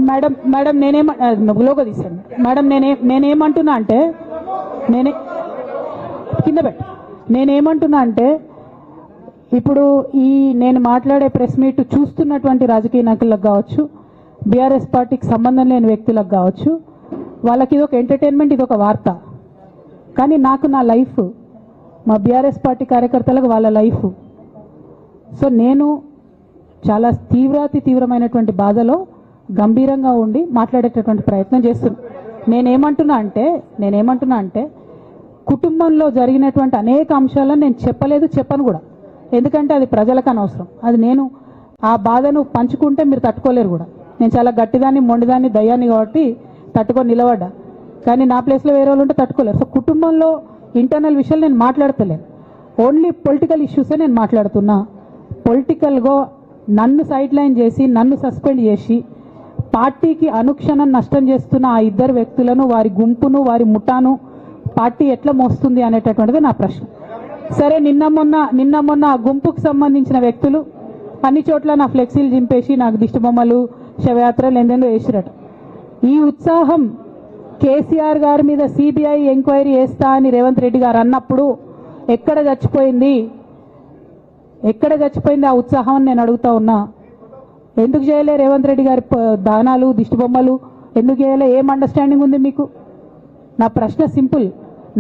Madam madam logo తీసాను madam. నేనేమంటున్నా అంటే కింద పెట్ట నేనేమంటున్నా అంటే ఇప్పుడు ఈ నేను మాట్లాడే ప్రెస్ మీట్ చూస్తున్నటువంటి రాజకీయ నాయకులకు కావచ్చు, బీఆర్ఎస్ పార్టీకి సంబంధం లేని వ్యక్తులకు కావచ్చు, వాళ్ళకి ఇది ఒక ఎంటర్టైన్మెంట్, ఇది ఒక వార్త. కానీ నాకు నా లైఫ్, మా బీఆర్ఎస్ పార్టీ కార్యకర్తలకు వాళ్ళ లైఫ్. సో నేను చాలా తీవ్రమైనటువంటి బాధలో గంభీరంగా ఉండి మాట్లాడేటటువంటి ప్రయత్నం చేస్తున్నాను. నేనేమంటున్నా అంటే కుటుంబంలో జరిగినటువంటి అనేక అంశాలను నేను చెప్పను కూడా. ఎందుకంటే అది ప్రజలకు అనవసరం. అది నేను ఆ బాధను పంచుకుంటే మీరు తట్టుకోలేరు కూడా. నేను చాలా గట్టిదాన్ని, మొండిదాన్ని, దయ్యాన్ని కాబట్టి తట్టుకొని నిలబడ్డా. కానీ నా ప్లేస్లో వేరే వాళ్ళు ఉంటే తట్టుకోలేరు. సో కుటుంబంలో ఇంటర్నల్ విషయాలు నేను మాట్లాడతలేను. ఓన్లీ పొలిటికల్ ఇష్యూసే నేను మాట్లాడుతున్నా. పొలిటికల్గా నన్ను సైడ్ లైన్ చేసి, నన్ను సస్పెండ్ చేసి, పార్టీకి అనుక్షణం నష్టం చేస్తున్న ఆ ఇద్దరు వ్యక్తులను, వారి గుంపును, వారి ముఠాను పార్టీ ఎట్లా మోస్తుంది అనేటటువంటిది నా ప్రశ్న. సరే, నిన్న మొన్న ఆ గుంపుకు సంబంధించిన వ్యక్తులు అన్ని చోట్ల నా ఫ్లెక్సీలు చింపేసి నాకు దిష్టి బొమ్మలు, శవయాత్రలు ఎందెందో వేసిరట. ఈ ఉత్సాహం కేసీఆర్ గారి మీద సిబిఐ ఎంక్వైరీ చేస్తా అని రేవంత్ రెడ్డి గారు అన్నప్పుడు ఎక్కడ చచ్చిపోయింది ఆ ఉత్సాహం నేను అడుగుతా ఉన్నా. ఎందుకు చేయలే రేవంత్ రెడ్డి గారి దానాలు, దిష్టి బొమ్మలు ఎందుకు చేయలే? ఏం అండర్స్టాండింగ్ ఉంది మీకు? నా ప్రశ్న సింపుల్.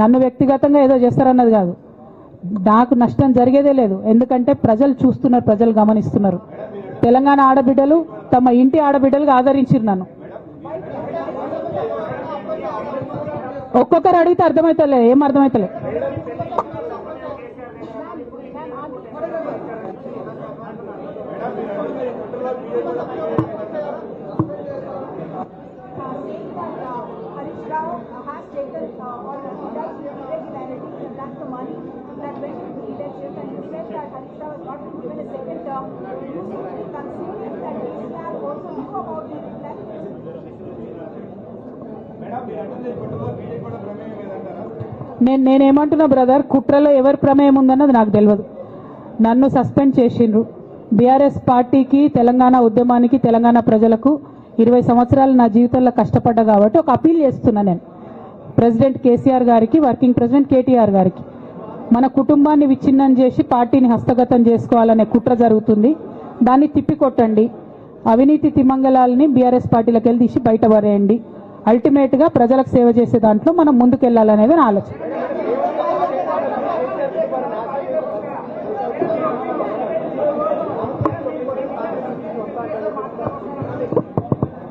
నన్ను వ్యక్తిగతంగా ఏదో చేస్తారన్నది కాదు. నాకు నష్టం జరిగేదే లేదు. ఎందుకంటే ప్రజలు చూస్తున్నారు, ప్రజలు గమనిస్తున్నారు. తెలంగాణ ఆడబిడ్డలు తమ ఇంటి ఆడబిడ్డలుగా ఆదరించారు నన్ను. ఒక్కొక్కరు అడిగితే అర్థమవుతలే, ఏం అర్థమవుతలే. నేనేమంటున్నా బ్రదర్, కుట్రలో ఎవరి ప్రమేయం ఉందన్నది నాకు తెలియదు. నన్ను సస్పెండ్ చేసిండ్రు. బీఆర్ఎస్ పార్టీకి, తెలంగాణ ఉద్యమానికి, తెలంగాణ ప్రజలకు 20 సంవత్సరాలు నా జీవితంలో కష్టపడ్డా కాబట్టి ఒక అపీల్ చేస్తున్నా నేను ప్రెసిడెంట్ కేసీఆర్ గారికి, వర్కింగ్ ప్రెసిడెంట్ కేటీఆర్ గారికి. మన కుటుంబాన్ని విచ్ఛిన్నం చేసి పార్టీని హస్తగతం చేసుకోవాలనే కుట్ర జరుగుతుంది. దాన్ని తిప్పికొట్టండి. అవినీతి తిమంగళాలని బీఆర్ఎస్ పార్టీలకు వెళ్ళి తీసి బయటపడేయండి. అల్టిమేట్గా ప్రజలకు సేవ చేసే దాంట్లో మనం ముందుకెళ్లాలనేది నా ఆలోచన.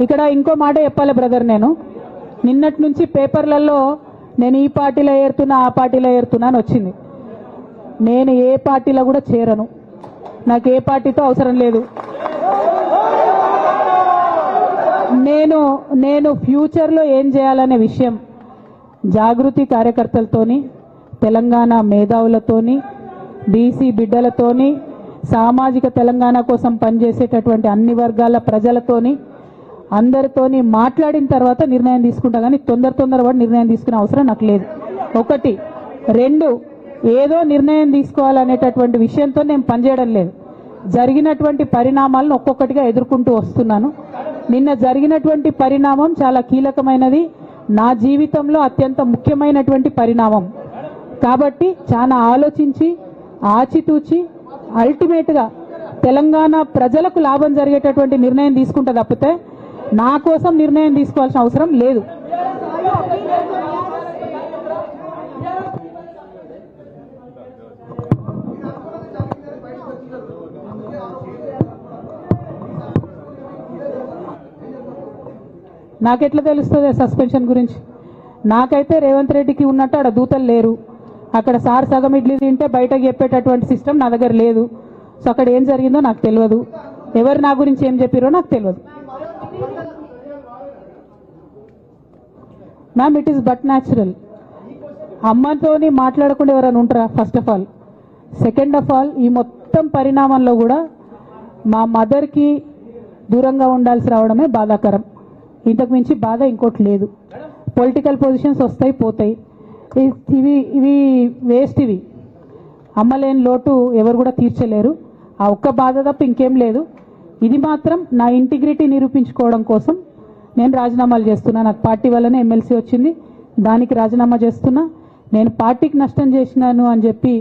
ఇక్కడ ఇంకో మాట చెప్పాలి బ్రదర్. నేను నిన్నటి నుంచి పేపర్లలో నేను ఈ పార్టీలో ఏరుతున్నా, ఆ పార్టీలో ఏరుతున్నా అని వచ్చింది. నేను ఏ పార్టీలో కూడా చేరను. నాకు ఏ పార్టీతో అవసరం లేదు. నేను ఫ్యూచర్లో ఏం చేయాలనే విషయం జాగృతి కార్యకర్తలతోని, తెలంగాణ మేధావులతోని, బీసీ బిడ్డలతోని, సామాజిక తెలంగాణ కోసం పనిచేసేటటువంటి అన్ని వర్గాల ప్రజలతోని, అందరితోని మాట్లాడిన తర్వాత నిర్ణయం తీసుకుంటా. కానీ తొందరపడి నిర్ణయం తీసుకునే అవసరం నాకు లేదు. 1, 2 ఏదో నిర్ణయం తీసుకోవాలనేటటువంటి విషయంతో నేను పనిచేయడం లేదు. జరిగినటువంటి పరిణామాలను ఒక్కొక్కటిగా ఎదుర్కొంటూ వస్తున్నాను. నిన్న జరిగినటువంటి పరిణామం చాలా కీలకమైనది, నా జీవితంలో అత్యంత ముఖ్యమైనటువంటి పరిణామం. కాబట్టి చాలా ఆలోచించి, ఆచితూచి, అల్టిమేట్గా తెలంగాణ ప్రజలకు లాభం జరిగేటటువంటి నిర్ణయం తీసుకుంటా తప్పితే నా కోసం నిర్ణయం తీసుకోవాల్సిన అవసరం లేదు. నాకెట్లా తెలుస్తుంది సస్పెన్షన్ గురించి? నాకైతే రేవంత్ రెడ్డికి ఉన్నట్టు ఆడ దూతలు లేరు. అక్కడ సార్ సగం ఇడ్లీ తింటే బయటకు చెప్పేటటువంటి సిస్టమ్ నా దగ్గర లేదు. సో అక్కడ ఏం జరిగిందో నాకు తెలియదు, ఎవరు నా గురించి ఏం చెప్పారో నాకు తెలియదు. Ma'am, it is but natural. అమ్మతోని మాట్లాడకుండా ఎవరైనా ఉంటారా? First of all. Second of all, ఈ మొత్తం పరిణామంలో కూడా మా మదర్కి దూరంగా ఉండాల్సి రావడమే బాధాకరం. ఇంతకు మించి బాధ ఇంకోటి లేదు. పొలిటికల్ పొజిషన్స్ వస్తాయి పోతాయి, ఇవి వేస్ట్. ఇవి అమ్మలేని లోటు ఎవరు కూడా తీర్చలేరు. ఆ ఒక్క బాధ తప్ప ఇంకేం లేదు. ఇది మాత్రం నా ఇంటిగ్రిటీ నిరూపించుకోవడం కోసం నేను రాజీనామాలు చేస్తున్నా. నాకు పార్టీ వల్లనే ఎమ్మెల్సీ వచ్చింది, దానికి రాజీనామా చేస్తున్నా. నేను పార్టీకి నష్టం చేసినాను అని చెప్పి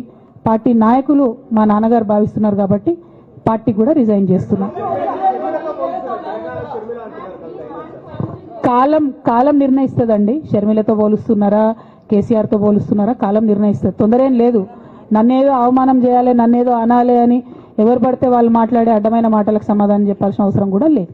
పార్టీ నాయకులు మా నాన్నగారు భావిస్తున్నారు కాబట్టి పార్టీ కూడా రిజైన్ చేస్తున్నా. కాలం నిర్ణయిస్తుందండి. షర్మిలతో పోలుస్తున్నారా, కేసీఆర్తో పోలుస్తున్నారా, కాలం నిర్ణయిస్తుంది. తొందర ఏం లేదు. నన్నేదో అవమానం చేయాలి, నన్నేదో అనాలి అని ఎవరు పడితే వాళ్ళు మాట్లాడే అడ్డమైన మాటలకు సమాధానం చెప్పాల్సిన అవసరం కూడా లేదు.